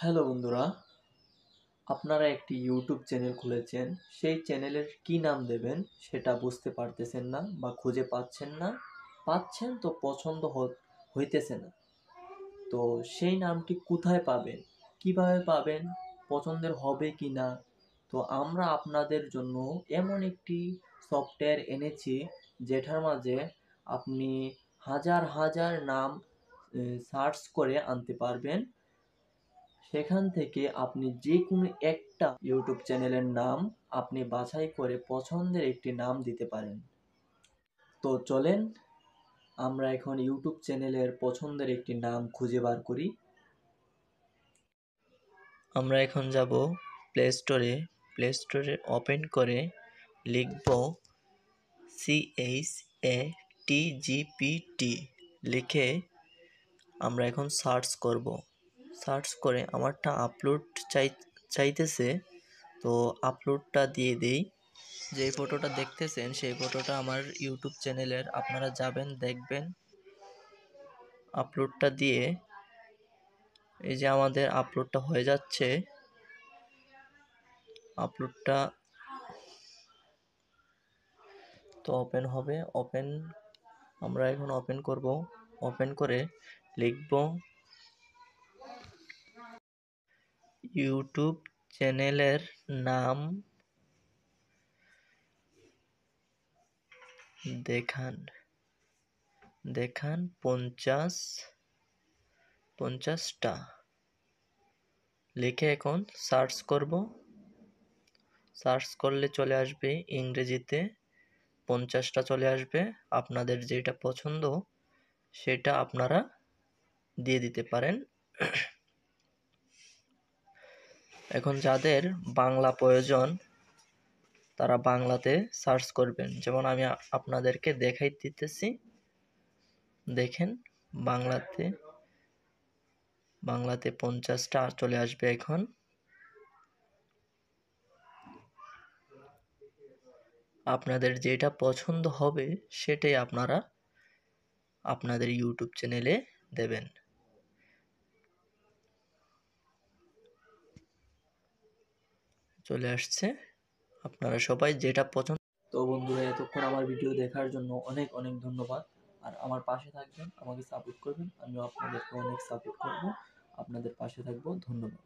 Hello বন্ধুরা, আপনারা একটি ইউটিউব চ্যানেল খুলেছেন। সেই চ্যানেলের কি নাম দেবেন সেটা বুঝতে পারতেছেন না বা খুঁজে পাচ্ছেন না। পাচ্ছেন তো পছন্দ হইতেছে না। তো সেই নামটি কোথায় পাবেন, কিভাবে পাবেন, পছন্দের হবে কি না? তো আমরা আপনাদের জন্য এমন একটি সফটওয়্যার এনেছি যেটার মাঝে আপনি হাজার হাজার নাম সার্চ করে আনতে পারবেন। সেখান থেকে আপনি যে কোনো একটা ইউটিউব চ্যানেলের নাম আপনি বাছাই করে পছন্দের একটি নাম দিতে পারেন। তো চলেন আমরা এখন ইউটিউব চ্যানেলের পছন্দের একটি নাম খুঁজে বার করি। আমরা এখন যাব প্লে স্টোরে ওপেন করে লিখব CHATGPT লিখে আমরা এখন সার্চ করব। সার্চ করে আমারটা আপলোড চাইতেছে, তো আপলোডটা দিয়ে দেই। যে ফটোটা দেখতেছেন সেই ফটোটা আমার ইউটিউব চ্যানেলের। আপনারা যাবেন, দেখবেন, আপলোডটা দিয়ে এই যে আমাদের আপলোডটা হয়ে যাচ্ছে। আপলোডটা তো ওপেন হবে। আমরা এখন ওপেন করব। ওপেন করে লিখব ইউটিউব চ্যানেলের নাম দেখান 50টা লিখে এখন সার্চ করব। সার্চ করলে চলে আসবে ইংরেজিতে 50টা চলে আসবে। আপনাদের যেটা পছন্দ সেটা আপনারা দিয়ে দিতে পারেন। এখন যাদের বাংলা প্রয়োজন তারা বাংলাতে সার্চ করবেন। যেমন আমি আপনাদেরকে দেখাই দিতেছি, দেখেন। বাংলাতে 50টা চলে আসবে। এখন আপনাদের যেটা পছন্দ হবে সেটাই আপনারা আপনাদের ইউটিউব চ্যানেলে দেবেন। চলে আসছে। আপনারা সবাই যেটা পছন্দ। তো বন্ধুরা, এতক্ষণ আমার ভিডিও দেখার জন্য অনেক অনেক ধন্যবাদ। আর আমার পাশে থাকবেন, আমাকে সাপোর্ট করবেন, আমিও আপনাদেরকে অনেক সাপোর্ট করব, আপনাদের পাশে থাকবো। ধন্যবাদ।